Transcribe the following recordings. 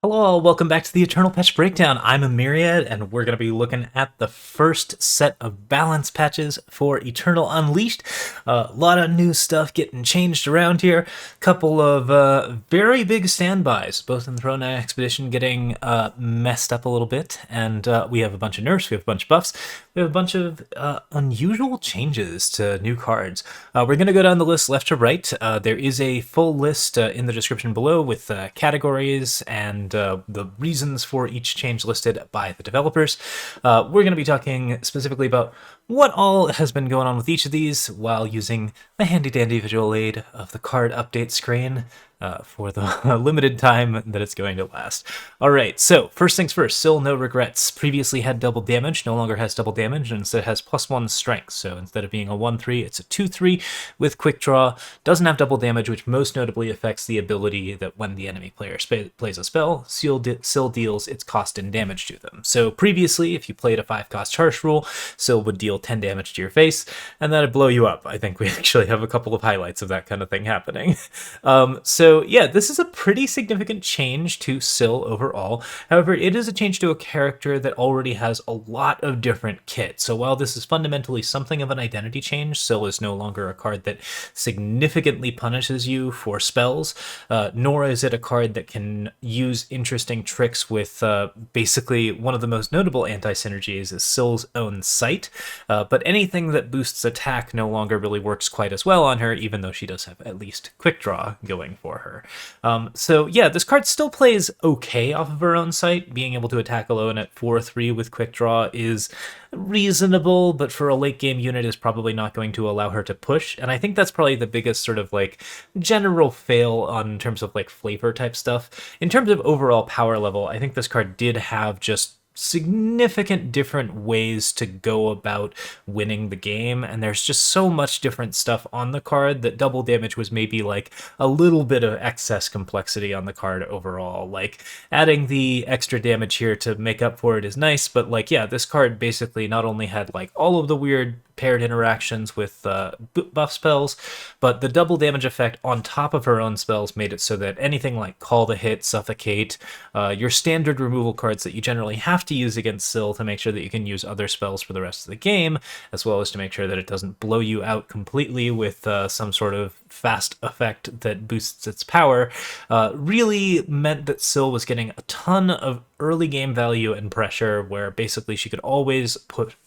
Hello, all, welcome back to the Eternal Patch Breakdown. I'm a Myriad, and we're going to be looking at the first set of balance patches for Eternal Unleashed. A lot of new stuff getting changed around here. Couple of very big standbys, both in the Throne Expedition getting messed up a little bit, and we have a bunch of nerfs, we have a bunch of buffs, we have a bunch of unusual changes to new cards. We're going to go down the list left to right. There is a full list in the description below with categories and the reasons for each change listed by the developers. We're going to be talking specifically about what all has been going on with each of these while using the handy-dandy visual aid of the card update screen for the limited time that it's going to last. All right, so first things first, Syl No Regrets. Previously had double damage, no longer has double damage, and instead has +1 strength. So instead of being a 1/3, it's a 2/3 with quick draw. Doesn't have double damage, which most notably affects the ability that when the enemy player plays a spell, Syl deals its cost and damage to them. So previously, if you played a 5-cost harsh rule, Syl would deal 10 damage to your face, and that'd blow you up. I think we actually have a couple of highlights of that kind of thing happening. So yeah, this is a pretty significant change to Syl overall. However, it is a change to a character that already has a lot of different kit. So while this is fundamentally something of an identity change, Syl is no longer a card that significantly punishes you for spells, nor is it a card that can use interesting tricks with basically one of the most notable anti-synergies is Syl's own sight, but anything that boosts attack no longer really works quite as well on her, even though she does have at least quick draw going for her. So yeah, this card still plays okay off of her own sight. Being able to attack alone at 4/3 with quick draw is reasonable, but for a late game unit is probably not going to allow her to push. And I think that's probably the biggest sort of like general fail on terms of like flavor type stuff. In terms of overall power level, I think this card did have just significant different ways to go about winning the game, and there's just so much different stuff on the card that double damage was maybe like a little bit of excess complexity on the card overall. Like adding the extra damage here to make up for it is nice, but like yeah, this card basically not only had like all of the weird paired interactions with buff spells, but the double damage effect on top of her own spells made it so that anything like Call the Hit, Suffocate, your standard removal cards that you generally have to use against Syl to make sure that you can use other spells for the rest of the game, as well as to make sure that it doesn't blow you out completely with some sort of fast effect that boosts its power, really meant that Syl was getting a ton of early game value and pressure where basically she could always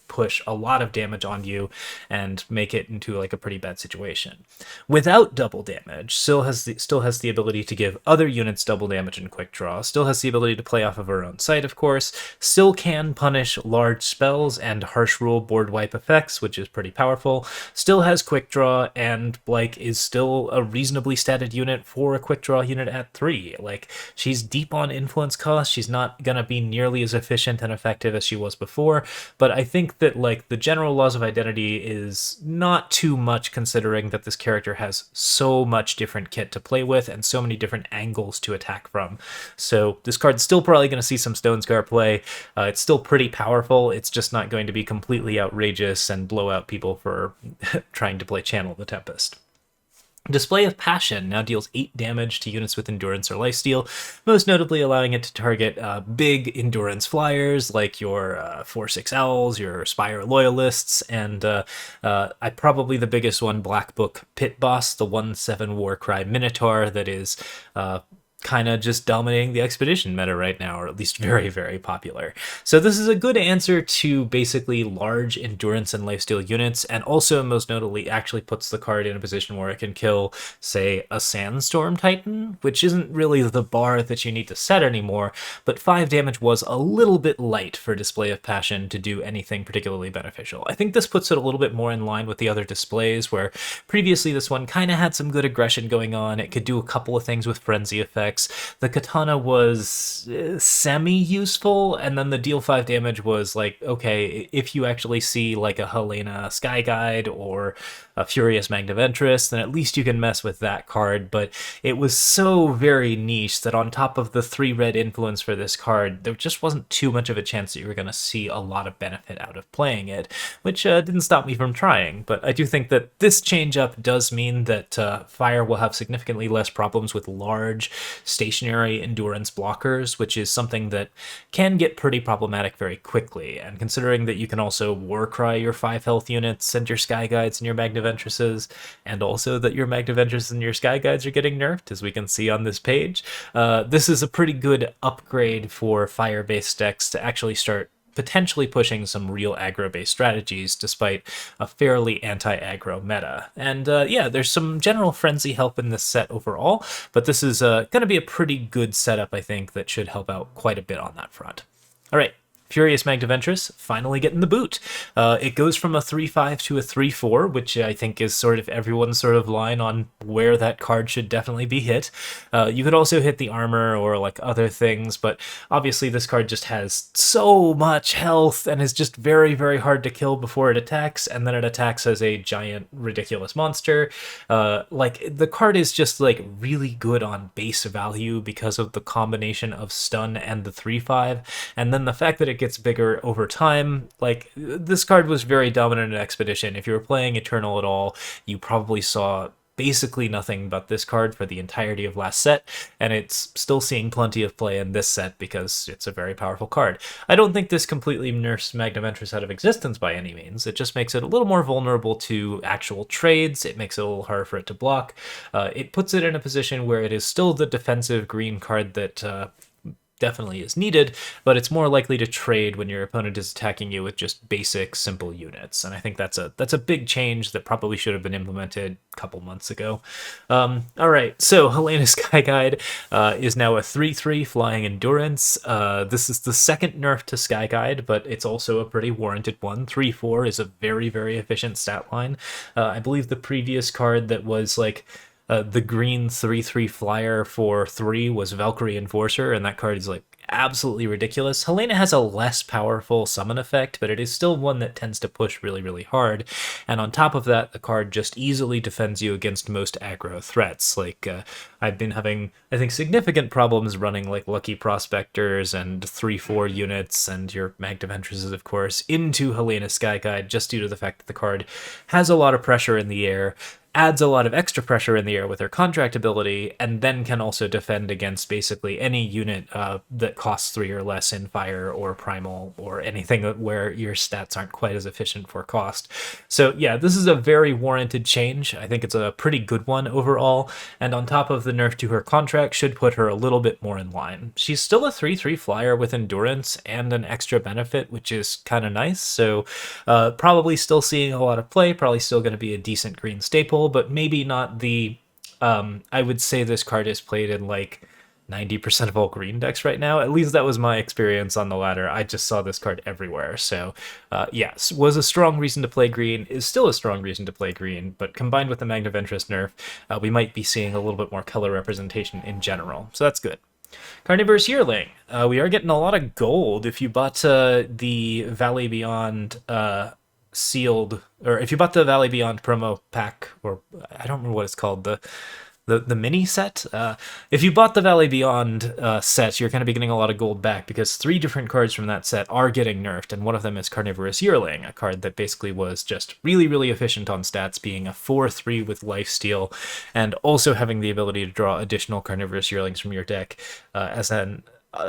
push a lot of damage on you and make it into like a pretty bad situation. Without double damage, still has the ability to give other units double damage and quick draw, still has the ability to play off of her own sight, of course, still can punish large spells and harsh rule board wipe effects, which is pretty powerful, still has quick draw, and like is still a reasonably statted unit for a quick draw unit at 3. Like she's deep on influence cost, she's not gonna be nearly as efficient and effective as she was before, but I think that like the general laws of identity is not too much considering that this character has so much different kit to play with and so many different angles to attack from. So this card's still probably going to see some Stone Scar play. It's still pretty powerful. It's just not going to be completely outrageous and blow out people for trying to play Channel the Tempest. Display of Passion now deals 8 damage to units with Endurance or Lifesteal, most notably allowing it to target big Endurance flyers like your 4/6 Owls, your Spire Loyalists, and probably the biggest one, Black Book Pit Boss, the 1/7 Warcry Minotaur that is kind of just dominating the expedition meta right now, or at least very, very popular. So this is a good answer to basically large endurance and lifesteal units, and also most notably actually puts the card in a position where it can kill, say, a Sandstorm Titan, which isn't really the bar that you need to set anymore, but 5 damage was a little bit light for Display of Passion to do anything particularly beneficial. I think this puts it a little bit more in line with the other displays, where previously this one kind of had some good aggression going on. It could do a couple of things with frenzy effects. The katana was semi-useful, and then the deal 5 damage was like, okay, if you actually see like a Helena Sky Guide or a Furious Magniventress, then at least you can mess with that card. But it was so very niche that on top of the 3 red influence for this card, there just wasn't too much of a chance that you were going to see a lot of benefit out of playing it, which didn't stop me from trying. But I do think that this change up does mean that Fire will have significantly less problems with large stationary endurance blockers, which is something that can get pretty problematic very quickly. And considering that you can also Warcry your 5 health units and your Sky Guides and your Magnaventresses, and also that your Magnaventresses and your Sky Guides are getting nerfed, as we can see on this page, this is a pretty good upgrade for fire-based decks to actually start potentially pushing some real aggro-based strategies despite a fairly anti-aggro meta. And yeah, there's some general frenzy help in this set overall, but this is going to be a pretty good setup, I think, that should help out quite a bit on that front. All right. Furious Magniventress finally getting the boot. It goes from a 3-5 to a 3-4, which I think is sort of everyone's sort of line on where that card should definitely be hit. You could also hit the armor or like other things, but obviously this card just has so much health and is just very, very hard to kill before it attacks, and then it attacks as a giant, ridiculous monster. Like, the card is just like really good on base value because of the combination of stun and the 3-5, and then the fact that it gets bigger over time. Like, this card was very dominant in Expedition. If you were playing Eternal at all, you probably saw basically nothing but this card for the entirety of last set, and it's still seeing plenty of play in this set because it's a very powerful card. I don't think this completely nerfs Magnaventress out of existence by any means. It just makes it a little more vulnerable to actual trades. It makes it a little harder for it to block. It puts it in a position where it is still the defensive green card that definitely is needed, but it's more likely to trade when your opponent is attacking you with just basic, simple units. And I think that's a big change that probably should have been implemented a couple months ago. All right, so Helena Sky Guide is now a 3-3 flying endurance. This is the second nerf to Sky Guide, but it's also a pretty warranted one. 3-4 is a very, very efficient stat line. I believe the previous card that was like the green 3-3 flyer for 3 was Valkyrie Enforcer, and that card is like absolutely ridiculous. Helena has a less powerful summon effect, but it is still one that tends to push really, really hard. And on top of that, the card just easily defends you against most aggro threats. Like, I've been having, I think, significant problems running like Lucky Prospectors and 3-4 units and your Magnaventresses, of course, into Helena Sky Guide just due to the fact that the card has a lot of pressure in the air, adds a lot of extra pressure in the air with her contract ability, and then can also defend against basically any unit that costs 3 or less in fire or primal or anything where your stats aren't quite as efficient for cost. So yeah, this is a very warranted change. I think it's a pretty good one overall, and on top of the nerf to her contract should put her a little bit more in line. She's still a 3-3 flyer with endurance and an extra benefit, which is kind of nice, so probably still seeing a lot of play, probably still going to be a decent green staple, but maybe not the, I would say this card is played in like 90% of all green decks right now. At least that was my experience on the ladder. I just saw this card everywhere. So yes, was a strong reason to play green, is still a strong reason to play green, but combined with the Magnaventress nerf, we might be seeing a little bit more color representation in general. So that's good. Carnivorous Yearling. We are getting a lot of gold. If you bought the Valley Beyond sealed, or if you bought the Valley Beyond promo pack, or I don't remember what it's called, the mini set. If you bought the Valley Beyond set, you're going to be getting a lot of gold back because 3 different cards from that set are getting nerfed, and one of them is Carnivorous Yearling, a card that basically was just really, really efficient on stats, being a 4-3 with lifesteal, and also having the ability to draw additional Carnivorous Yearlings from your deck as a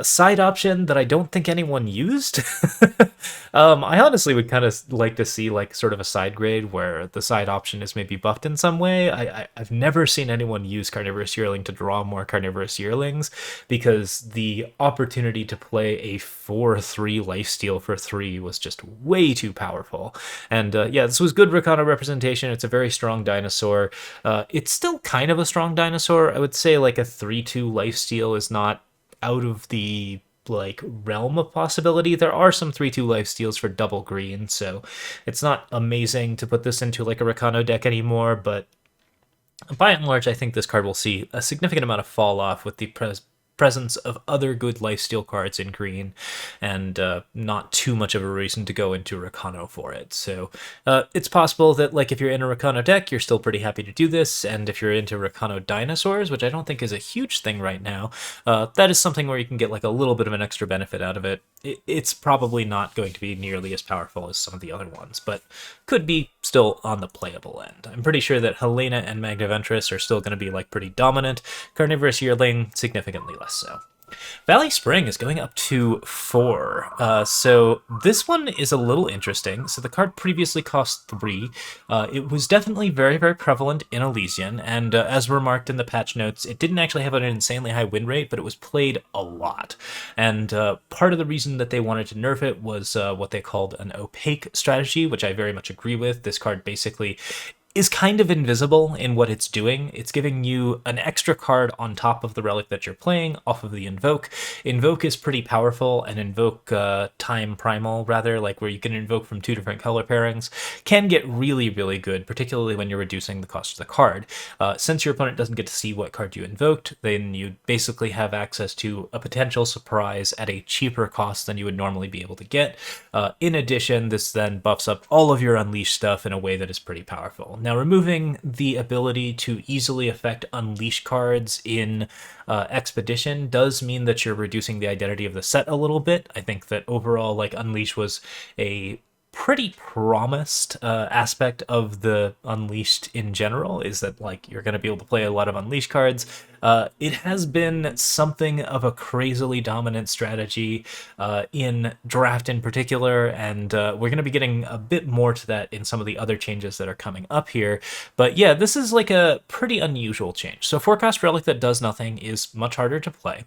side option that I don't think anyone used. I honestly would kind of like to see like sort of a side grade where the side option is maybe buffed in some way. I've never seen anyone use Carnivorous Yearling to draw more Carnivorous Yearlings because the opportunity to play a 4-3 lifesteal for 3 was just way too powerful. And yeah, this was good Rakana representation. It's a very strong dinosaur. It's still kind of a strong dinosaur. I would say like a 3-2 lifesteal is not out of the like realm of possibility. There are some 3-2 lifesteals for double green, so it's not amazing to put this into like a Rakano deck anymore, but by and large I think this card will see a significant amount of fall off with the presence of other good lifesteal cards in green, and not too much of a reason to go into Rakano for it. So it's possible that, like, if you're in a Rakano deck, you're still pretty happy to do this, and if you're into Rakano dinosaurs, which I don't think is a huge thing right now, that is something where you can get like a little bit of an extra benefit out of it. It's probably not going to be nearly as powerful as some of the other ones, but could be still on the playable end. I'm pretty sure that Helena and Magnaventress are still going to be like pretty dominant. Carnivorous Yearling, significantly less so. Valley Spring is going up to 4. So this one is a little interesting. So the card previously cost 3. It was definitely very, very prevalent in Elysian, and as remarked in the patch notes, it didn't actually have an insanely high win rate, but it was played a lot. And part of the reason that they wanted to nerf it was what they called an opaque strategy, which I very much agree with. This card basically is kind of invisible in what it's doing. It's giving you an extra card on top of the relic that you're playing off of the Invoke. Invoke is pretty powerful, and Invoke Time Primal, rather, like where you can invoke from 2 different color pairings, can get really, really good, particularly when you're reducing the cost of the card. Since your opponent doesn't get to see what card you invoked, then you basically have access to a potential surprise at a cheaper cost than you would normally be able to get. In addition, this then buffs up all of your Unleashed stuff in a way that is pretty powerful. Now, removing the ability to easily affect Unleash cards in Expedition does mean that you're reducing the identity of the set a little bit. I think that overall, like, Unleash was a pretty promised aspect of the Unleashed in general, is that, like, you're going to be able to play a lot of Unleashed cards. It has been something of a crazily dominant strategy in draft in particular, and we're going to be getting a bit more to that in some of the other changes that are coming up here. But yeah, this is like a pretty unusual change. So Forecast Relic that does nothing is much harder to play.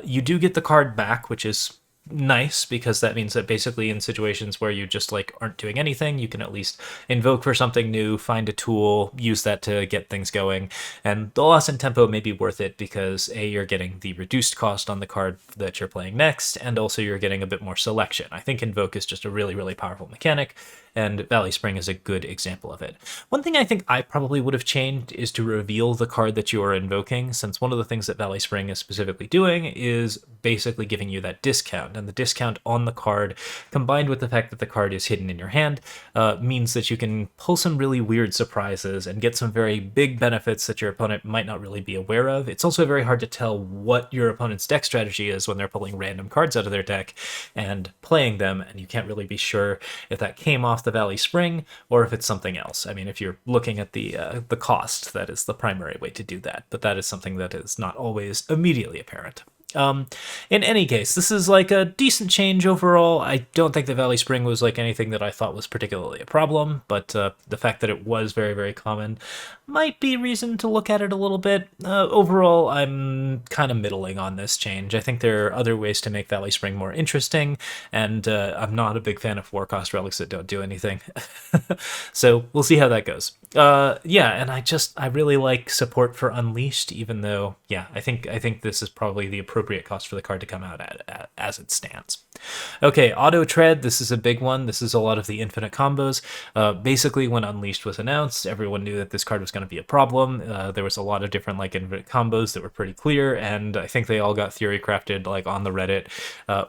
You do get the card back, which is nice, because that means that basically in situations where you just like aren't doing anything, you can at least invoke for something new, find a tool, use that to get things going. And the loss in tempo may be worth it because A, you're getting the reduced cost on the card that you're playing next, and also you're getting a bit more selection. I think invoke is just a really, really powerful mechanic, and Valley Spring is a good example of it. One thing I think I probably would have changed is to reveal the card that you are invoking, since one of the things that Valley Spring is specifically doing is basically giving you that discount, and the discount on the card, combined with the fact that the card is hidden in your hand, means that you can pull some really weird surprises and get some very big benefits that your opponent might not really be aware of. It's also very hard to tell what your opponent's deck strategy is when they're pulling random cards out of their deck and playing them, and you can't really be sure if that came off the Valley Spring or if it's something else. I mean, if you're looking at the cost, that is the primary way to do that, but that is something that is not always immediately apparent. In any case, this is like a decent change overall. I don't think the Valley Spring was like anything that I thought was particularly a problem, but the fact that it was very, very common might be reason to look at it a little bit. Overall, I'm kind of middling on this change. I think there are other ways to make Valley Spring more interesting, and I'm not a big fan of forecast relics that don't do anything. So we'll see how that goes. Yeah, and I really like support for Unleashed, even though, yeah, I think this is probably the appropriate cost for the card to come out at as it stands. Okay, Auto Tread, this is a big one. This is a lot of the infinite combos. Basically, when Unleashed was announced, everyone knew that this card was going to be a problem. There was a lot of different like infinite combos that were pretty clear, and I think they all got theory crafted like on the Reddit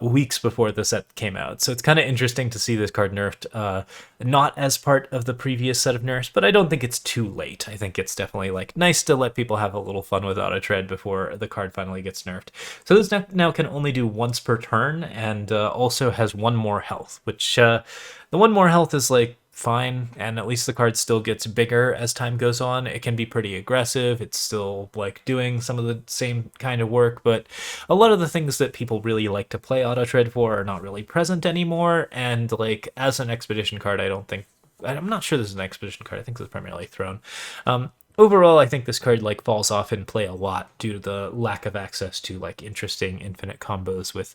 weeks before the set came out. So it's kind of interesting to see this card nerfed, not as part of the previous set of nerfs, but I don't think it's too late. I think it's definitely like nice to let people have a little fun with Auto Tread before the card finally gets nerfed. So this now can only do once per turn, and also has 1 more health, which the 1 more health is like fine, and at least the card still gets bigger as time goes on. It can be pretty aggressive. It's still like doing some of the same kind of work, but a lot of the things that people really like to play Auto Tread for are not really present anymore. And like as an expedition card, I'm not sure this is an expedition card. I think this is primarily Throne. Overall, I think this card like falls off in play a lot due to the lack of access to like interesting infinite combos with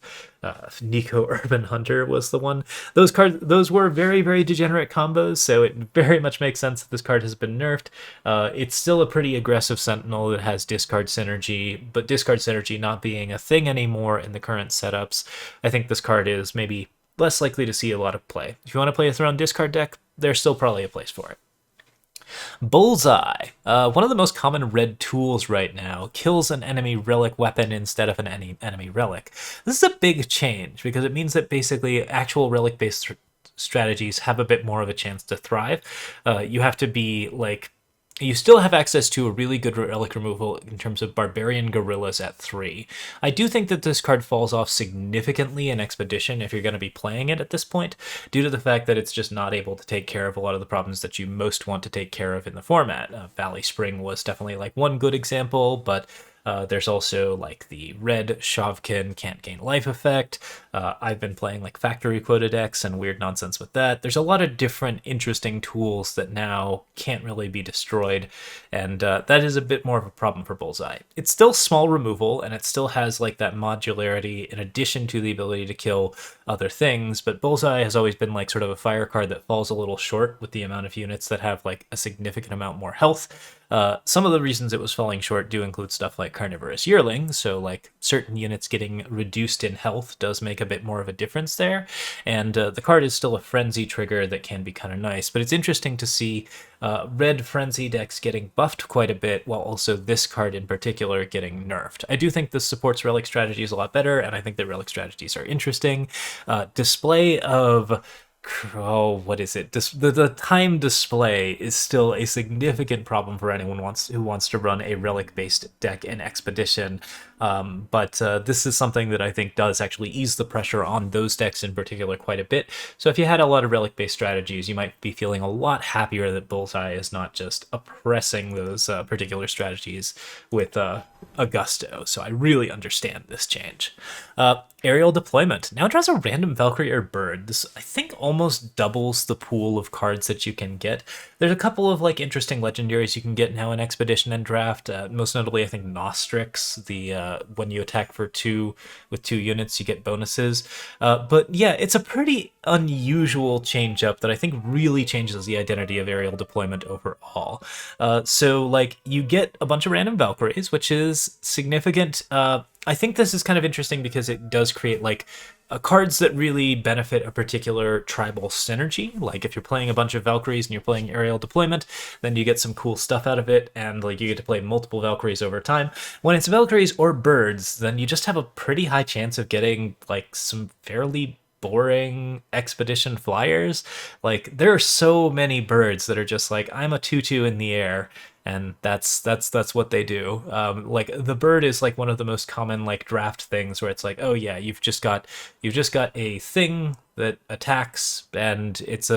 Nico Urban Hunter was the one. Those were very, very degenerate combos, so it very much makes sense that this card has been nerfed. It's still a pretty aggressive Sentinel that has discard synergy, but discard synergy not being a thing anymore in the current setups, I think this card is maybe less likely to see a lot of play. If you want to play a Throne discard deck, there's still probably a place for it. Bullseye, one of the most common red tools right now, kills an enemy relic weapon instead of an enemy relic. This is a big change because it means that basically actual relic-based strategies have a bit more of a chance to thrive. You have to be like you still have access to a really good relic removal in terms of Barbarian Gorillas at 3. I do think that this card falls off significantly in Expedition if you're going to be playing it at this point, due to the fact that it's just not able to take care of a lot of the problems that you most want to take care of in the format. Valley Spring was definitely like one good example, but there's also like the red Shavkin can't gain life effect. I've been playing like factory quota decks and weird nonsense with that. There's a lot of different interesting tools that now can't really be destroyed, and that is a bit more of a problem for Bullseye. It's still small removal, and it still has like that modularity in addition to the ability to kill other things, but Bullseye has always been like sort of a fire card that falls a little short with the amount of units that have like a significant amount more health. Some of the reasons it was falling short do include stuff like Carnivorous Yearling, so like certain units getting reduced in health does make a bit more of a difference there, and the card is still a frenzy trigger that can be kind of nice, but it's interesting to see red frenzy decks getting buffed quite a bit, while also this card in particular getting nerfed. I do think this supports relic strategies a lot better, and I think that relic strategies are interesting. Display of what is it? The time display is still a significant problem for anyone who wants to run a relic-based deck in Expedition. But this is something that I think does actually ease the pressure on those decks in particular quite a bit. So if you had a lot of relic-based strategies, you might be feeling a lot happier that Bullseye is not just oppressing those particular strategies with a gusto. So I really understand this change. Aerial Deployment now draws a random Valkyrie or bird. This, I think, almost doubles the pool of cards that you can get. There's a couple of like interesting legendaries you can get now in Expedition and Draft. Most notably, I think Nostrix. When you attack for 2 with 2 units, you get bonuses. But yeah, it's a pretty unusual change up that I think really changes the identity of Aerial Deployment overall. So like you get a bunch of random Valkyries, which is significant. I think this is kind of interesting because it does create like cards that really benefit a particular tribal synergy. Like if you're playing a bunch of Valkyries and you're playing Aerial Deployment, then you get some cool stuff out of it, and like you get to play multiple Valkyries over time. When it's Valkyries or birds, then you just have a pretty high chance of getting like some fairly boring Expedition flyers. Like there are so many birds that are just like, I'm a 2/2 in the air, and that's what they do. Like the bird is like one of the most common like draft things where it's like, oh yeah, you've just got a thing that attacks, and it's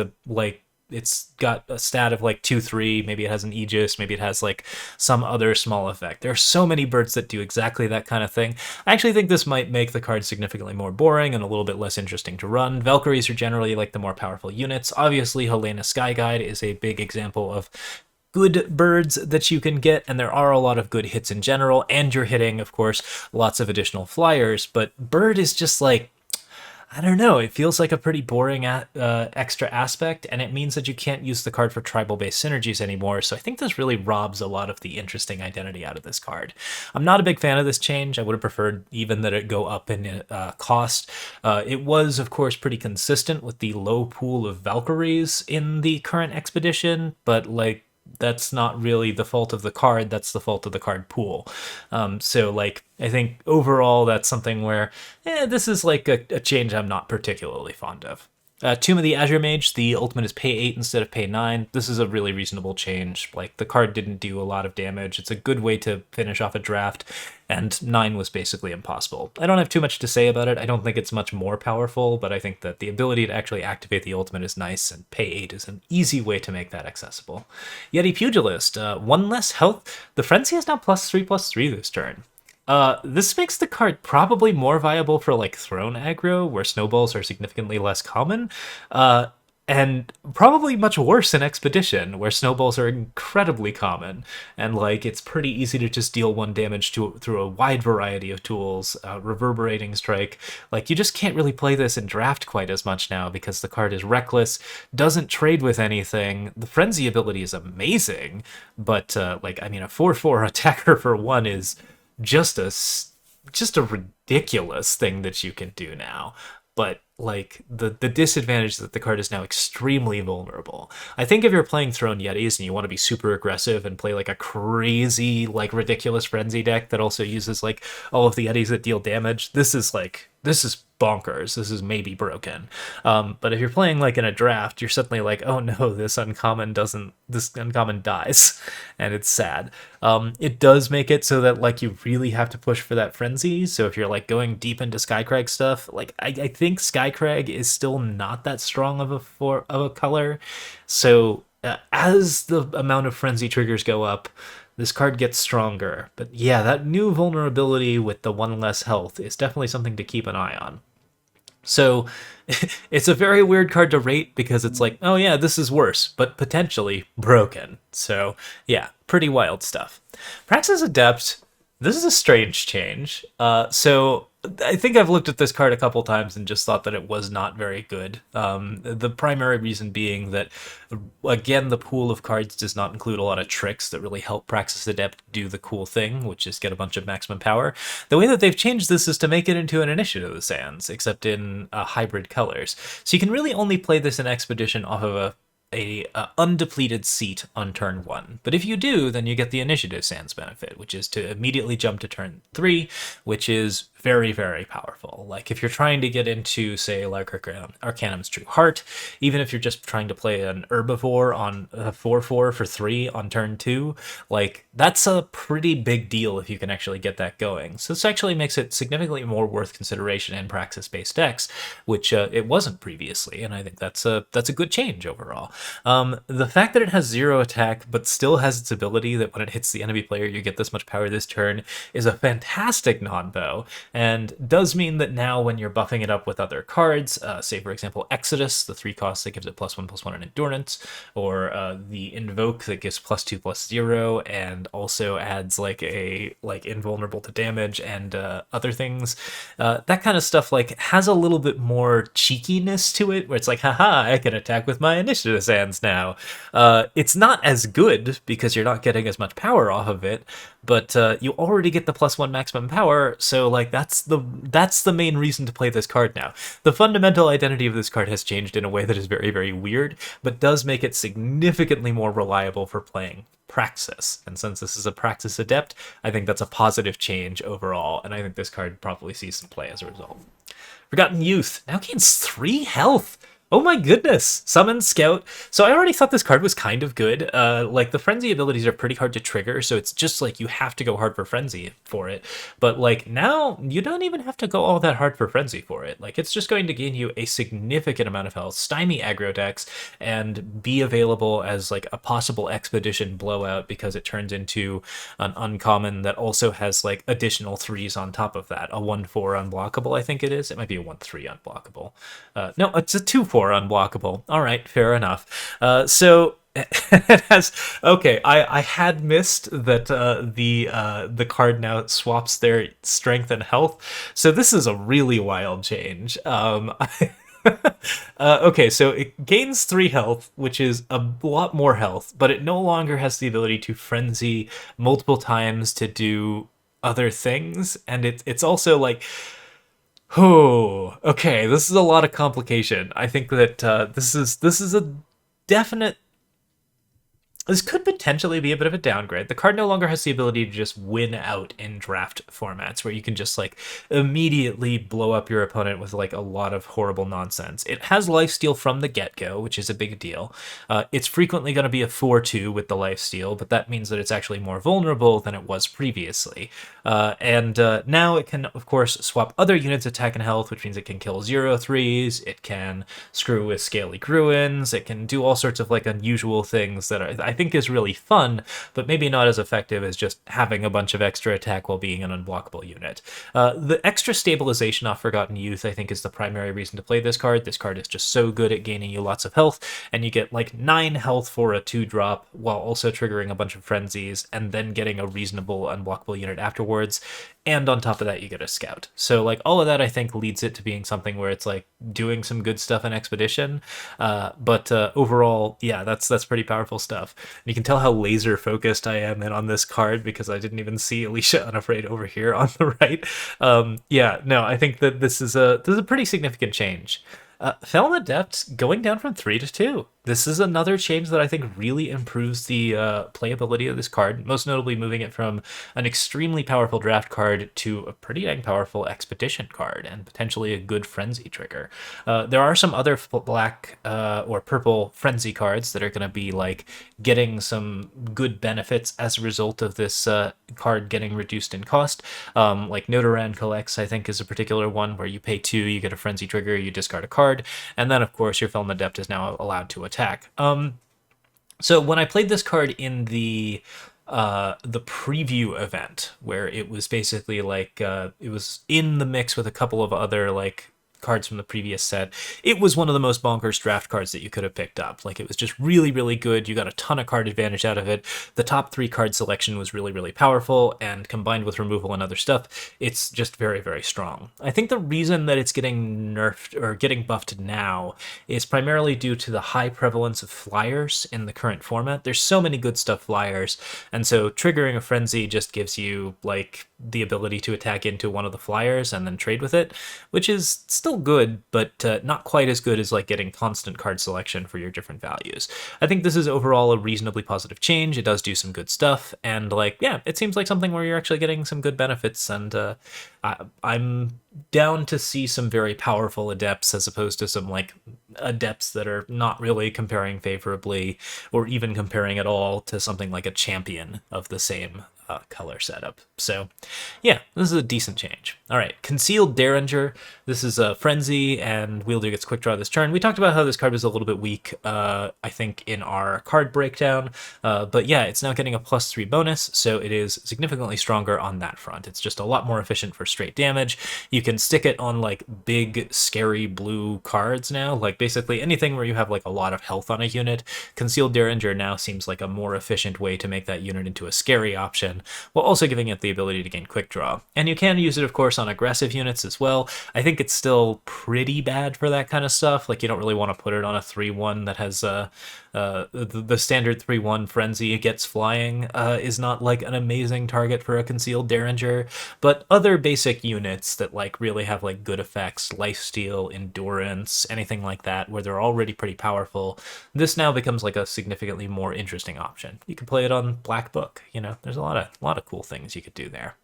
got a stat of like 2/3. Maybe it has an Aegis, maybe it has like some other small effect. There are so many birds that do exactly that kind of thing. I actually think this might make the card significantly more boring and a little bit less interesting to run. Valkyries are generally like the more powerful units. Obviously, Helena Sky Guide is a big example of good birds that you can get, and there are a lot of good hits in general, and you're hitting, of course, lots of additional flyers, but bird is just like, I don't know, it feels like a pretty boring extra aspect, and it means that you can't use the card for tribal-based synergies anymore, so I think this really robs a lot of the interesting identity out of this card. I'm not a big fan of this change. I would have preferred even that it go up in cost. It was, of course, pretty consistent with the low pool of Valkyries in the current Expedition, but like, that's not really the fault of the card, that's the fault of the card pool. So like, I think overall that's something where this is like a change I'm not particularly fond of. Tomb of the Azure Mage, the ultimate is pay 8 instead of pay 9. This is a really reasonable change. Like, the card didn't do a lot of damage. It's a good way to finish off a draft, and 9 was basically impossible. I don't have too much to say about it. I don't think it's much more powerful, but I think that the ability to actually activate the ultimate is nice, and pay 8 is an easy way to make that accessible. Yeti Pugilist, 1 less health. The Frenzy is now +3/+3 this turn. This makes the card probably more viable for like throne aggro, where snowballs are significantly less common, and probably much worse in Expedition, where snowballs are incredibly common, and like it's pretty easy to just deal 1 damage through a wide variety of tools. Reverberating Strike, like you just can't really play this in draft quite as much now because the card is reckless, doesn't trade with anything. The Frenzy ability is amazing, but like, I mean, a 4/4 attacker for 1 is just a ridiculous thing that you can do now. but like the disadvantage is that the card is now extremely vulnerable. I think if you're playing Thrown Yetis and you want to be super aggressive and play like a crazy, like ridiculous frenzy deck that also uses like all of the Yetis that deal damage, this is bonkers. This is maybe broken. But if you're playing like in a draft, you're suddenly like, oh no, this uncommon dies, and it's sad. It does make it so that like you really have to push for that frenzy. So if you're like going deep into Skycrag stuff, like I think Skycrag is still not that strong of a color. So as the amount of frenzy triggers go up, this card gets stronger. But yeah, that new vulnerability with the one less health is definitely something to keep an eye on. So it's a very weird card to rate because it's like, oh yeah, this is worse, but potentially broken. So yeah, pretty wild stuff. Praxis Adept, this is a strange change. So I think I've looked at this card a couple times and just thought that it was not very good. The primary reason being that, again, the pool of cards does not include a lot of tricks that really help Praxis Adept do the cool thing, which is get a bunch of maximum power. The way that they've changed this is to make it into an Initiative of the Sands, except in hybrid colors. So you can really only play this in Expedition off of a undepleted seat on turn 1. But if you do, then you get the Initiative Sands benefit, which is to immediately jump to turn 3, which is very, very powerful. Like if you're trying to get into, say, like Arcanum's True Heart, even if you're just trying to play an Herbivore on a 4/4 for 3 on turn 2, like that's a pretty big deal if you can actually get that going. So this actually makes it significantly more worth consideration in Praxis-based decks, which it wasn't previously, and I think that's a good change overall. The fact that it has 0 attack but still has its ability that when it hits the enemy player you get this much power this turn is a fantastic non-bow, and does mean that now when you're buffing it up with other cards, say for example Exodus, the 3 cost that gives it +1/+1 in endurance, or the Invoke that gives +2/+0 and also adds like invulnerable to damage and other things, that kind of stuff like has a little bit more cheekiness to it, where it's like, haha, I can attack with my Initiative Sands now. It's not as good because you're not getting as much power off of it, but you already get the +1 maximum power, so like that's the main reason to play this card now. The fundamental identity of this card has changed in a way that is very, very weird, but does make it significantly more reliable for playing Praxis. And since this is a Praxis Adept, I think that's a positive change overall, and I think this card probably sees some play as a result. Forgotten Youth now gains 3 health. Oh my goodness! Summon Scout. So I already thought this card was kind of good. Like the Frenzy abilities are pretty hard to trigger, so it's just like you have to go hard for Frenzy for it. But like now, you don't even have to go all that hard for Frenzy for it. Like it's just going to gain you a significant amount of health, stymie aggro decks, and be available as like a possible Expedition blowout because it turns into an uncommon that also has like additional 3s on top of that. A 1/4 unblockable, I think it is. It might be a 1/3 unblockable. No, it's a 2/4 unblockable. All right, fair enough. So it has, okay, I had missed that the card now swaps their strength and health. So this is a really wild change. Okay, so it gains 3 health, which is a lot more health, but it no longer has the ability to frenzy multiple times to do other things, and it's also like, oh, okay, this is a lot of complication. I think that this is a definite. This could potentially be a bit of a downgrade. The card no longer has the ability to just win out in draft formats where you can just like immediately blow up your opponent with like a lot of horrible nonsense. It has lifesteal from the get-go, which is a big deal. It's frequently going to be a 4/2 with the lifesteal, but that means that it's actually more vulnerable than it was previously. And now it can, of course, swap other units' attack and health, which means it can kill 0/3s, it can screw with Scaly Gruins, it can do all sorts of like unusual things that I think is really fun, but maybe not as effective as just having a bunch of extra attack while being an unblockable unit. The extra stabilization off Forgotten Youth, I think, is the primary reason to play this card. This card is just so good at gaining you lots of health, and you get like 9 health for a 2-drop while also triggering a bunch of frenzies and then getting a reasonable unblockable unit afterwards. and on top of that you get a scout. So like all of that I think leads it to being something where it's like doing some good stuff in expedition, but overall, yeah, that's pretty powerful stuff. And you can tell how laser focused I am in on this card because I didn't even see Alicia Unafraid over here on the right. Yeah, no, I think that this is a pretty significant change. Felon Adept going down from 3 to 2. This is another change that I think really improves the playability of this card, most notably moving it from an extremely powerful draft card to a pretty dang powerful expedition card and potentially a good frenzy trigger. There are some other black or purple frenzy cards that are going to be like getting some good benefits as a result of this card getting reduced in cost. Like Notaran Collects, I think, is a particular one where you pay 2, you get a frenzy trigger, you discard a card, and then of course your Felon Adept is now allowed to attack. So when I played this card in the preview event, where it was basically like it was in the mix with a couple of other like cards from the previous set, it was one of the most bonkers draft cards that you could have picked up. Like, it was just really, really good. You got a ton of card advantage out of it. The top 3 card selection was really, really powerful, and combined with removal and other stuff, it's just very, very strong. I think the reason that it's getting nerfed or getting buffed now is primarily due to the high prevalence of flyers in the current format. There's so many good stuff flyers, and so triggering a frenzy just gives you like the ability to attack into one of the flyers and then trade with it, which is still good, but not quite as good as like getting constant card selection for your different values. I think this is overall a reasonably positive change. It does do some good stuff, and like, yeah, it seems like something where you're actually getting some good benefits, and I'm down to see some very powerful adepts as opposed to some like adepts that are not really comparing favorably or even comparing at all to something like a champion of the same color setup. So yeah, this is a decent change. All right, Concealed Derringer. This is a Frenzy, and Wielder gets quick draw this turn. We talked about how this card was a little bit weak, I think, in our card breakdown, but yeah, it's now getting a +3 bonus, so it is significantly stronger on that front. It's just a lot more efficient for straight damage. You can stick it on like big, scary blue cards now, like basically anything where you have like a lot of health on a unit. Concealed Derringer now seems like a more efficient way to make that unit into a scary option, while also giving it the ability to gain quick draw. And you can use it, of course, on aggressive units as well. I think it's still pretty bad for that kind of stuff. Like, you don't really want to put it on a 3-1 that has the standard 3-1 Frenzy gets flying is not like an amazing target for a Concealed Derringer, but other basic units that like really have like good effects, lifesteal, endurance, anything like that, where they're already pretty powerful, this now becomes like a significantly more interesting option. You can play it on Black Book, you know, there's a lot of cool things you could do there.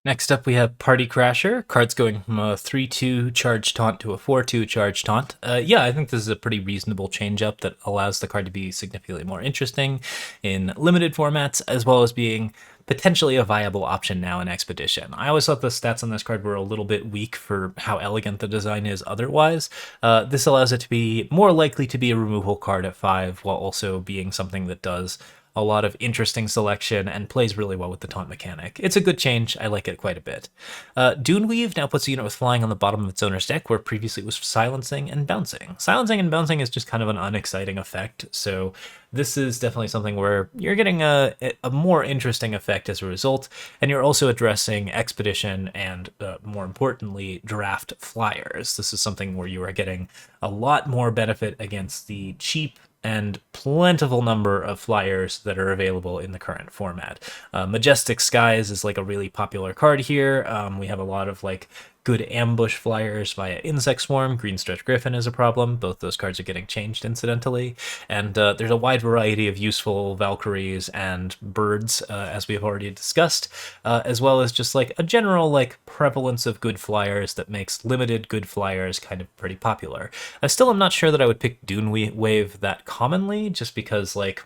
Next up, we have Party Crasher. Cards going from a 3-2 charge taunt to a 4-2 charge taunt. Yeah, I think this is a pretty reasonable change-up that allows the card to be significantly more interesting in limited formats, as well as being potentially a viable option now in Expedition. I always thought the stats on this card were a little bit weak for how elegant the design is otherwise. This allows it to be more likely to be a removal card at 5, while also being something that does a lot of interesting selection and plays really well with the taunt mechanic. It's a good change. I like it quite a bit. Duneweave now puts a unit with flying on the bottom of its owner's deck, where previously it was silencing and bouncing. Silencing and bouncing is just kind of an unexciting effect, so this is definitely something where you're getting a more interesting effect as a result, and you're also addressing Expedition and, more importantly, draft flyers. This is something where you are getting a lot more benefit against the cheap and plentiful number of flyers that are available in the current format. Majestic Skies is like a really popular card here. We have a lot of like good ambush flyers via Insect Swarm. Green Stretch Griffin is a problem. Both those cards are getting changed incidentally. And there's a wide variety of useful Valkyries and birds, as we have already discussed, as well as just like a general like prevalence of good flyers that makes limited good flyers kind of pretty popular. I still am not sure that I would pick Duneweave that commonly, just because like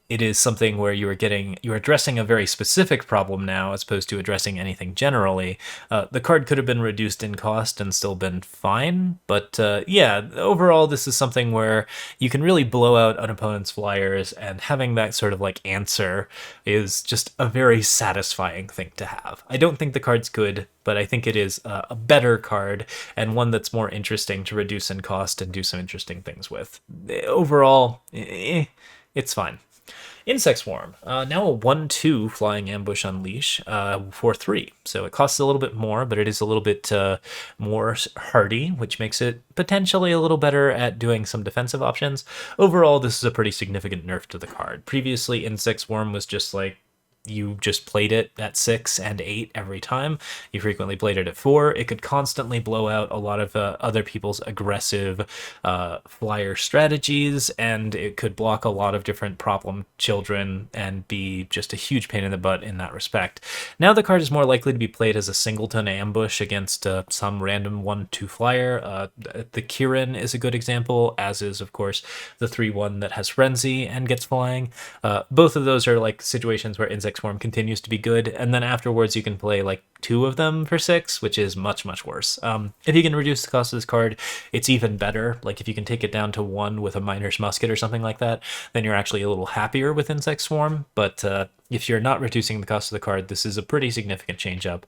it is something where you're addressing a very specific problem now as opposed to addressing anything generally. The card could have been reduced in cost and still been fine, but yeah, overall this is something where you can really blow out an opponent's flyers, and having that sort of like answer is just a very satisfying thing to have. I don't think the card's good, but I think it is a better card and one that's more interesting to reduce in cost and do some interesting things with. Overall, it's fine. Insect Swarm, now a 1/2 Flying Ambush Unleash for 3. So it costs a little bit more, but it is a little bit more hardy, which makes it potentially a little better at doing some defensive options. Overall, this is a pretty significant nerf to the card. Previously, Insect Swarm was just like, you just played it at 6 and 8 every time. You frequently played it at 4. It could constantly blow out a lot of other people's aggressive flyer strategies, and it could block a lot of different problem children and be just a huge pain in the butt in that respect. Now the card is more likely to be played as a singleton ambush against some random 1/2 flyer. The Kirin is a good example, as is, of course, the 3/1 that has Frenzy and gets flying. Both of those are like situations where Insect Swarm continues to be good, and then afterwards you can play like 2 of them for 6, which is much, much worse. If you can reduce the cost of this card, it's even better. Like if you can take it down to 1 with a Miner's Musket or something like that, then you're actually a little happier with Insect Swarm, but if you're not reducing the cost of the card, this is a pretty significant change up.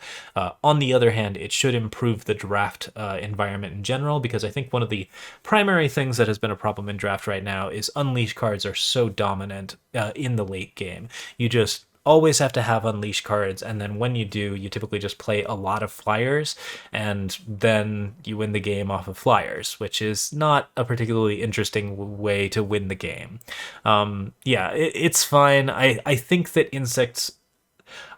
On the other hand, it should improve the draft environment in general, because I think one of the primary things that has been a problem in draft right now is Unleash cards are so dominant in the late game. You just always have to have Unleash cards, and then when you do, you typically just play a lot of flyers, and then you win the game off of flyers, which is not a particularly interesting way to win the game. Yeah, it's fine. I think that insects...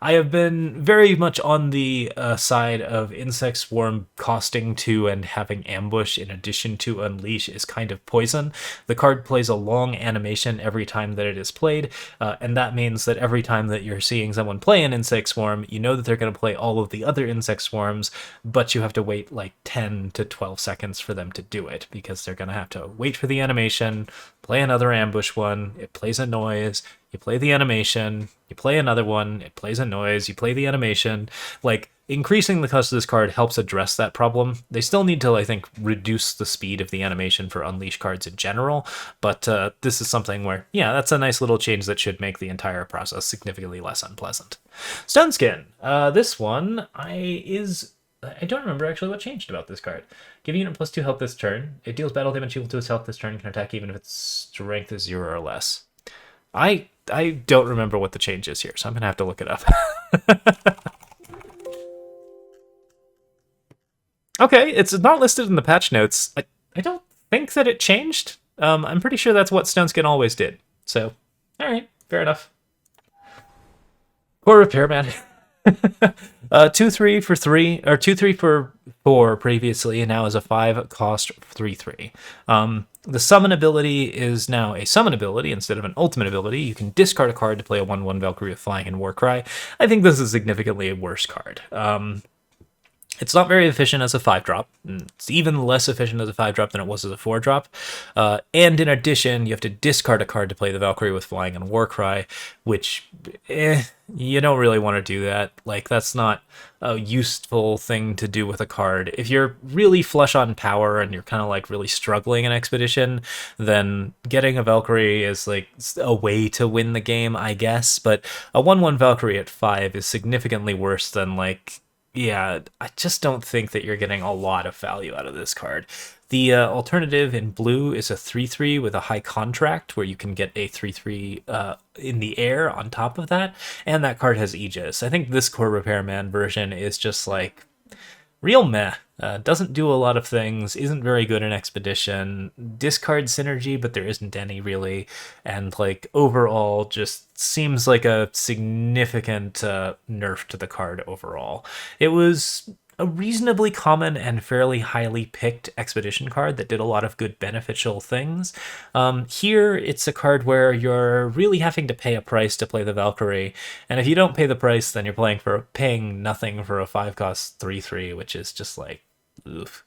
I have been very much on the side of Insect Swarm costing 2 and having Ambush in addition to Unleash is kind of poison. The card plays a long animation every time that it is played, and that means that every time that you're seeing someone play an Insect Swarm, you know that they're going to play all of the other Insect Swarms, but you have to wait like 10 to 12 seconds for them to do it, because they're going to have to wait for the animation, play another Ambush one, it plays a noise, you play the animation, you play another one, it plays a noise, you play the animation. Like, increasing the cost of this card helps address that problem. They still need to, I think, reduce the speed of the animation for Unleash cards in general, but this is something where, yeah, that's a nice little change that should make the entire process significantly less unpleasant. Stone Skin. This one I don't remember actually what changed about this card. Give a unit +2 health this turn. It deals battle damage equal to its health this turn and can attack even if its strength is 0 or less. I don't remember what the change is here, so I'm going to have to look it up. Okay, it's not listed in the patch notes. I don't think that it changed. I'm pretty sure that's what Stone Skin always did. So, alright, fair enough. Core Repairman. 2/3 for 3, or 2/3 for 4 previously, and now is a 5 cost 3/3. The summon ability is now a summon ability instead of an ultimate ability. You can discard a card to play a 1/1 Valkyrie with Flying and Warcry. I think this is significantly a worse card. It's not very efficient as a 5-drop. It's even less efficient as a 5-drop than it was as a 4-drop. And in addition, you have to discard a card to play the Valkyrie with Flying and Warcry, which, you don't really want to do that. Like, that's not a useful thing to do with a card. If you're really flush on power and you're kind of like really struggling in Expedition, then getting a Valkyrie is like a way to win the game, I guess. But a 1/1 Valkyrie at 5 is significantly worse than, like, yeah, I just don't think that you're getting a lot of value out of this card. The alternative in blue is a 3/3 with a high contract, where you can get a 3/3 in the air on top of that, and that card has Aegis. I think this Core Repairman version is just like real meh. Doesn't do a lot of things, isn't very good in Expedition, discard synergy, but there isn't any really, and like overall just seems like a significant nerf to the card overall. It was a reasonably common and fairly highly picked Expedition card that did a lot of good beneficial things. Here, it's a card where you're really having to pay a price to play the Valkyrie, and if you don't pay the price, then you're paying nothing for a 5-cost 3/3, which is just like, oof.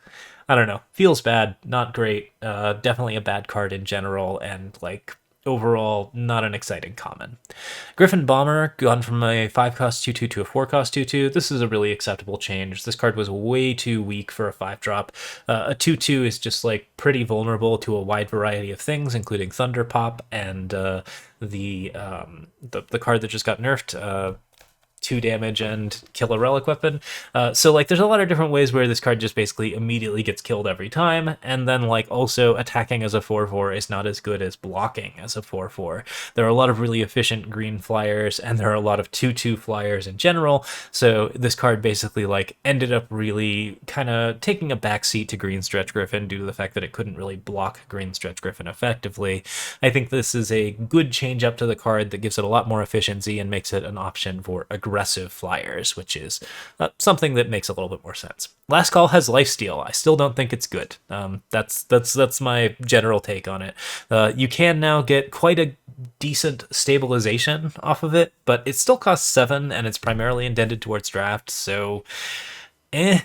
I don't know. Feels bad. Not great. Definitely a bad card in general, and like overall not an exciting common. Griffin Bomber, gone from a 5-cost 2/2 to a 4-cost 2/2. This is a really acceptable change. This card was way too weak for a 5-drop. A 2/2 is just like pretty vulnerable to a wide variety of things, including Thunder Pop and the card that just got nerfed, 2 damage and kill a relic weapon. So like there's a lot of different ways where this card just basically immediately gets killed every time, and then like also attacking as a 4/4 is not as good as blocking as a 4/4. There are a lot of really efficient green flyers, and there are a lot of 2/2 flyers in general, so this card basically like ended up really kind of taking a backseat to Green Stretch Griffin due to the fact that it couldn't really block Green Stretch Griffin effectively. I think this is a good change up to the card that gives it a lot more efficiency and makes it an option for aggressive flyers, which is something that makes a little bit more sense. Last Call has lifesteal. I still don't think it's good. That's my general take on it. You can now get quite a decent stabilization off of it, but it still costs 7 and it's primarily intended towards draft, so it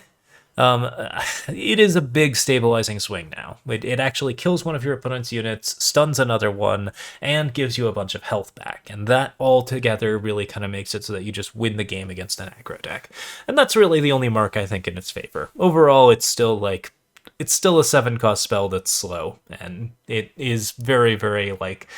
is a big stabilizing swing now. It actually kills one of your opponent's units, stuns another one, and gives you a bunch of health back. And that all together really kind of makes it so that you just win the game against an aggro deck. And that's really the only mark I think in its favor. Overall, it's still a 7-cost spell that's slow, and it is very, very like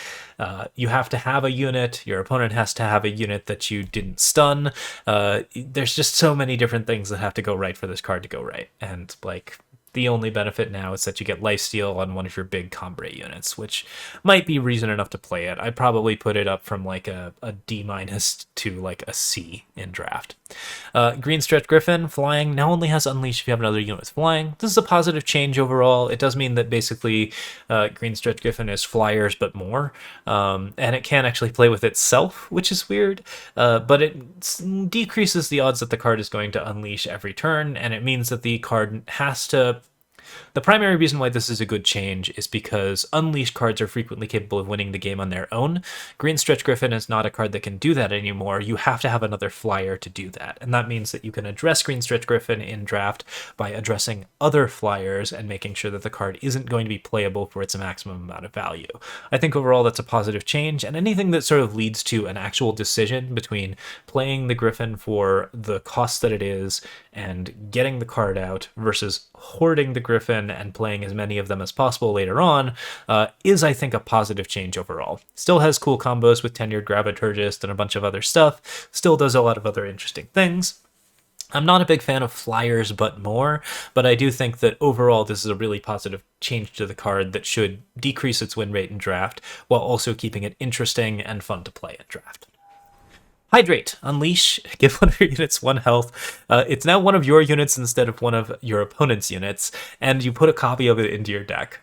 you have to have a unit, your opponent has to have a unit that you didn't stun. There's just so many different things that have to go right for this card to go right, and like the only benefit now is that you get lifesteal on one of your big Combre units, which might be reason enough to play it. I'd probably put it up from like a D- to like a C in draft. Green Stretch Griffin, flying, now only has Unleash if you have another unit with flying. This is a positive change overall. It does mean that basically Green Stretch Griffin is flyers but more, and it can actually play with itself, which is weird, but it decreases the odds that the card is going to unleash every turn, and it means that the card has to... The primary reason why this is a good change is because Unleashed cards are frequently capable of winning the game on their own. Green Stretch Griffin is not a card that can do that anymore. You have to have another flyer to do that. And that means that you can address Green Stretch Griffin in draft by addressing other flyers and making sure that the card isn't going to be playable for its maximum amount of value. I think overall that's a positive change, and anything that sort of leads to an actual decision between playing the Griffin for the cost that it is and getting the card out versus hoarding the Griffin and playing as many of them as possible later on is, I think, a positive change overall. Still has cool combos with Tenured Graviturgist and a bunch of other stuff. Still does a lot of other interesting things. I'm not a big fan of flyers but more, but I do think that overall this is a really positive change to the card that should decrease its win rate in draft while also keeping it interesting and fun to play in draft. Hydrate, unleash, give one of your units 1 health. It's now one of your units instead of one of your opponent's units, and you put a copy of it into your deck.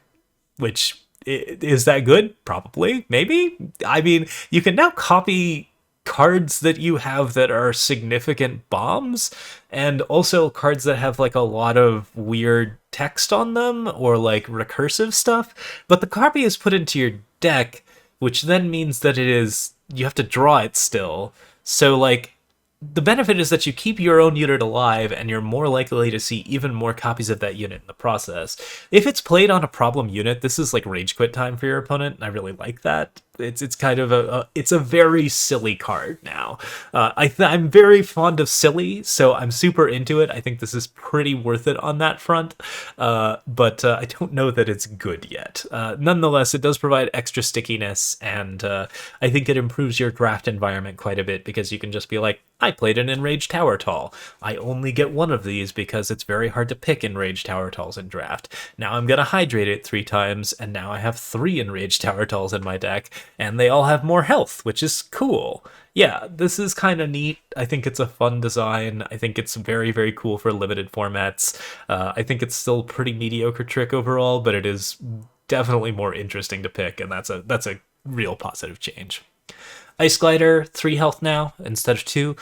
Which, is that good? Probably, maybe? I mean, you can now copy cards that you have that are significant bombs, and also cards that have like a lot of weird text on them, or like recursive stuff, but the copy is put into your deck, which then means that you have to draw it still. So, like, the benefit is that you keep your own unit alive, and you're more likely to see even more copies of that unit in the process. If it's played on a problem unit, this is like rage quit time for your opponent, and I really like that. It's kind of it's a very silly card now. I'm very fond of silly, so I'm super into it. I think this is pretty worth it on that front, but I don't know that it's good yet. Nonetheless, it does provide extra stickiness, and I think it improves your draft environment quite a bit, because you can just be like, I played an Enraged Tower Tall. I only get one of these because it's very hard to pick Enraged Tower Talls in draft. Now I'm gonna hydrate it 3 times, and now I have 3 Enraged Tower Talls in my deck, and they all have more health, which is cool. Yeah, this is kind of neat. I think it's a fun design. I think it's very, very cool for limited formats. I think it's still a pretty mediocre trick overall, but it is definitely more interesting to pick, and that's a real positive change. Ice Glider, 3 health now instead of 2.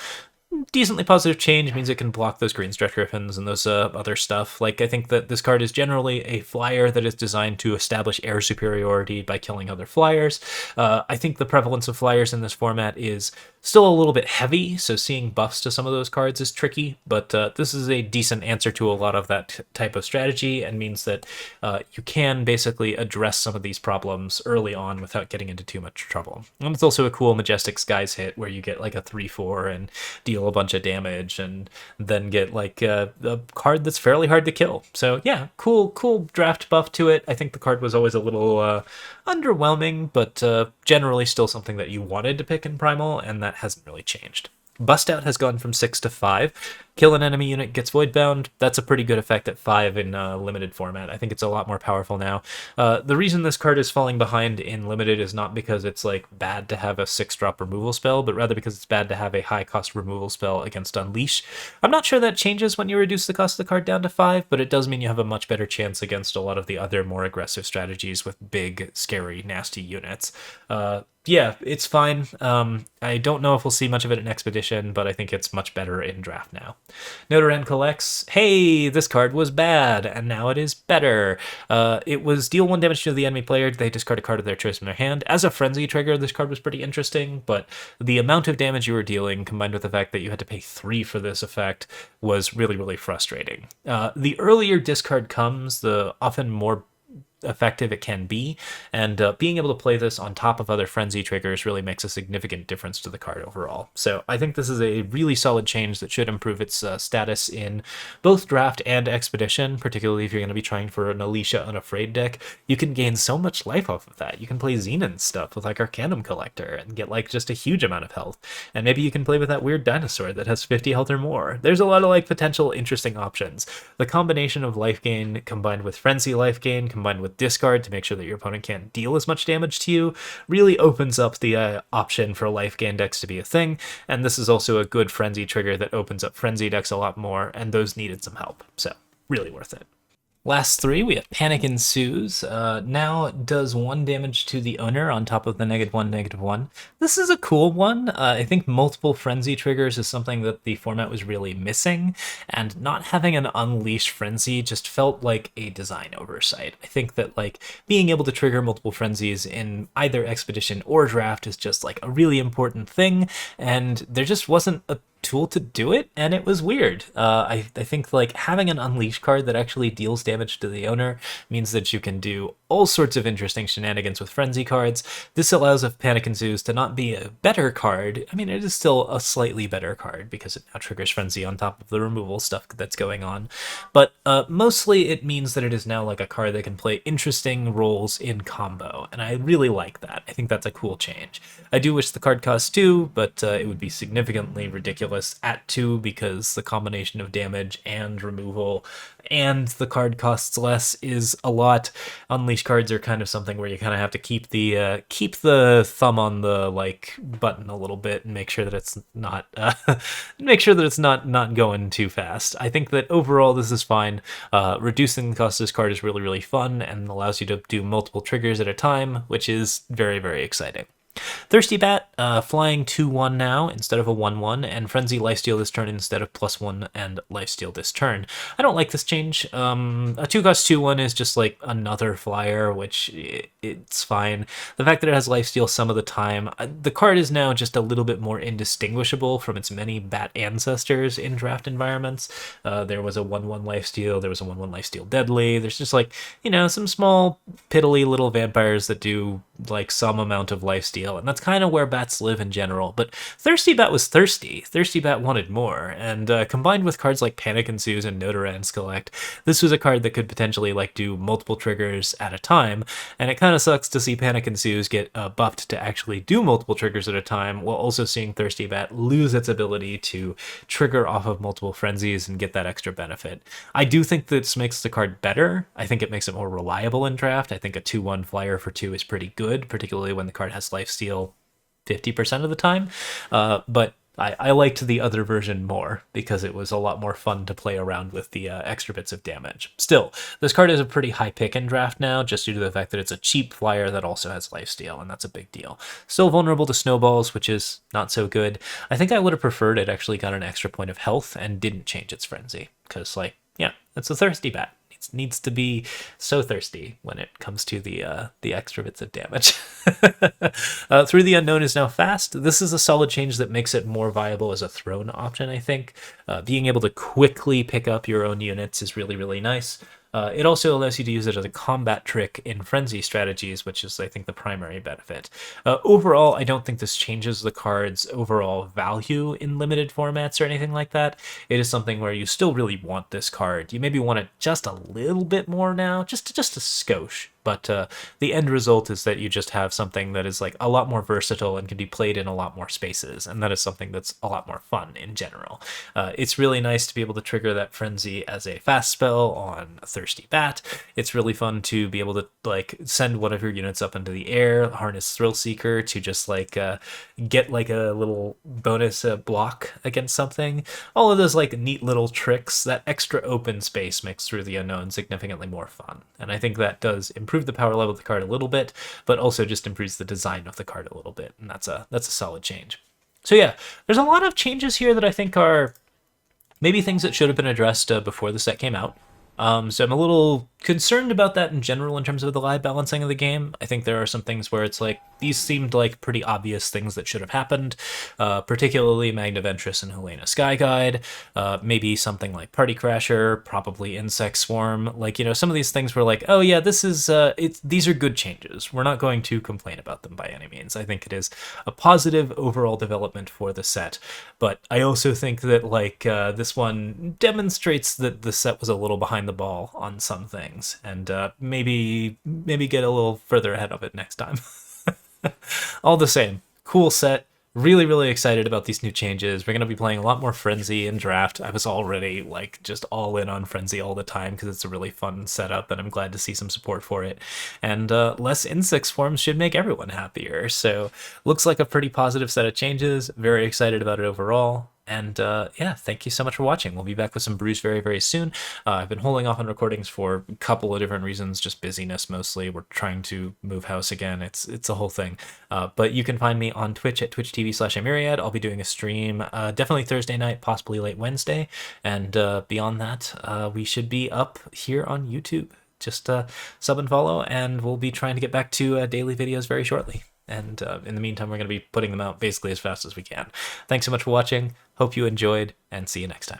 Decently positive change, means it can block those Green Stretch Griffins and those other stuff. Like, I think that this card is generally a flyer that is designed to establish air superiority by killing other flyers. I think the prevalence of flyers in this format is still a little bit heavy, so seeing buffs to some of those cards is tricky, but this is a decent answer to a lot of that type of strategy, and means that you can basically address some of these problems early on without getting into too much trouble. And it's also a cool Majestic Skies hit where you get like a 3/4 and deal a bunch of damage, and then get like a card that's fairly hard to kill. So yeah, cool draft buff to it. I think the card was always a little underwhelming, but generally still something that you wanted to pick in Primal, and that hasn't really changed. Bust Out has gone from 6 to 5. Kill an enemy unit, gets void bound. That's a pretty good effect at 5 in limited format. I think it's a lot more powerful now. The reason this card is falling behind in limited is not because it's like bad to have a 6-drop removal spell, but rather because it's bad to have a high cost removal spell against Unleash. I'm not sure that changes when you reduce the cost of the card down to 5, but it does mean you have a much better chance against a lot of the other more aggressive strategies with big, scary, nasty units. Yeah, it's fine. I don't know if we'll see much of it in Expedition, but I think it's much better in Draft now. Notaran collects, hey, this card was bad, and now it is better. It was deal 1 damage to the enemy player. They discard a card of their choice from their hand. As a frenzy trigger, this card was pretty interesting, but the amount of damage you were dealing, combined with the fact that you had to pay 3 for this effect, was really, really frustrating. The earlier discard comes, the often more effective it can be, and being able to play this on top of other frenzy triggers really makes a significant difference to the card overall. So I think this is a really solid change that should improve its status in both Draft and Expedition, particularly if you're going to be trying for an Alicia Unafraid deck. You can gain so much life off of that. You can play Xenon stuff with like Arcanum Collector and get like just a huge amount of health, and maybe you can play with that weird dinosaur that has 50 health or more. There's a lot of like potential interesting options. The combination of life gain combined with frenzy life gain combined with discard to make sure that your opponent can't deal as much damage to you really opens up the option for life gain decks to be a thing, and this is also a good frenzy trigger that opens up frenzy decks a lot more, and those needed some help, so really worth it. Last 3, we have Panic Ensues. Now does 1 damage to the owner on top of the -1/-1. This is a cool one. I think multiple frenzy triggers is something that the format was really missing, and not having an Unleash frenzy just felt like a design oversight. I think that like being able to trigger multiple frenzies in either Expedition or Draft is just like a really important thing, and there just wasn't a tool to do it, and it was weird. I think like having an Unleash card that actually deals damage to the owner means that you can do all sorts of interesting shenanigans with frenzy cards. This allows a Panic Ensues to not be a better card. I mean, it is still a slightly better card because it now triggers frenzy on top of the removal stuff that's going on, but mostly it means that it is now like a card that can play interesting roles in combo, and I really like that. I think that's a cool change. I do wish the card cost 2, but it would be significantly ridiculous at 2 because the combination of damage and removal and the card costs less is a lot. Unleash cards are kind of something where you kind of have to keep the thumb on the like button a little bit and make sure that it's not not going too fast. I think that overall this is fine. Reducing the cost of this card is really, really fun and allows you to do multiple triggers at a time, which is very, very exciting. Thirsty Bat, flying 2/1 now instead of a 1/1, and Frenzy Lifesteal this turn instead of +1 and Lifesteal this turn. I don't like this change. A 2-cost 2/1 is just like another flyer, which it's fine. The fact that it has Lifesteal some of the time, the card is now just a little bit more indistinguishable from its many Bat ancestors in Draft environments. There was a 1/1 Lifesteal, there was a 1/1 Lifesteal Deadly, there's just like, some small piddly little vampires that do like some amount of lifesteal, and that's kind of where bats live in general. But Thirsty Bat was thirsty. Thirsty Bat wanted more, and combined with cards like Panic Ensues and Notaran's Collect, this was a card that could potentially like do multiple triggers at a time, and it kind of sucks to see Panic Ensues get buffed to actually do multiple triggers at a time, while also seeing Thirsty Bat lose its ability to trigger off of multiple frenzies and get that extra benefit. I do think this makes the card better. I think it makes it more reliable in Draft. I think a 2/1 flyer for 2 is pretty good, particularly when the card has lifesteal 50% of the time. But I liked the other version more because it was a lot more fun to play around with the extra bits of damage. Still, this card is a pretty high pick in Draft now, just due to the fact that it's a cheap flyer that also has lifesteal, and that's a big deal. Still vulnerable to snowballs, which is not so good. I think I would have preferred it actually got an extra point of health and didn't change its frenzy, because it's a Thirsty Bat. Needs to be so thirsty when it comes to the extra bits of damage. Through the Unknown is now fast. This is a solid change that makes it more viable as a throne option, I think. Being able to quickly pick up your own units is really, really nice. It also allows you to use it as a combat trick in frenzy strategies, which is, I think, the primary benefit. Overall, I don't think this changes the card's overall value in limited formats or anything like that. It is something where you still really want this card. You maybe want it just a little bit more now, just a skosh, But the end result is that you just have something that is like a lot more versatile and can be played in a lot more spaces, and that is something that's a lot more fun in general. It's really nice to be able to trigger that frenzy as a fast spell on a thirsty bat. It's really fun to be able to like send one of your units up into the air, harness Thrill Seeker to just like get like a little bonus block against something. All of those like neat little tricks. That extra open space makes Through the Unknown significantly more fun, and I think that does improve the power level of the card a little bit, but also just improves the design of the card a little bit, and that's a solid change. So yeah, there's a lot of changes here that I think are maybe things that should have been addressed before the set came out. So I'm a little concerned about that in general in terms of the live balancing of the game. I think there are some things where it's like, these seemed like pretty obvious things that should have happened, particularly Magnaventress and Helena Sky Guide, maybe something like Party Crasher, probably Insect Swarm. Like, you know, some of these things were like, oh yeah, this is, these are good changes. We're not going to complain about them by any means. I think it is a positive overall development for the set, but I also think that like this one demonstrates that the set was a little behind the ball on some things, and maybe get a little further ahead of it next time. All the same, cool set. Really excited about these new changes. We're going to be playing a lot more Frenzy and Draft. I was already like just all in on Frenzy all the time because it's a really fun setup, and I'm glad to see some support for it. And less Insect Swarms should make everyone happier. So looks like a pretty positive set of changes. Very excited about it overall. And yeah, thank you so much for watching. We'll be back with some brews very soon. I've been holding off on recordings for a couple of different reasons, just busyness mostly. We're trying to move house again. It's a whole thing. But you can find me on Twitch at twitch.tv/Myriad. I'll be doing a stream definitely Thursday night, possibly late Wednesday. And beyond that, we should be up here on YouTube. Just sub and follow, and we'll be trying to get back to daily videos very shortly. And in the meantime, we're going to be putting them out basically as fast as we can. Thanks so much for watching. Hope you enjoyed, and see you next time.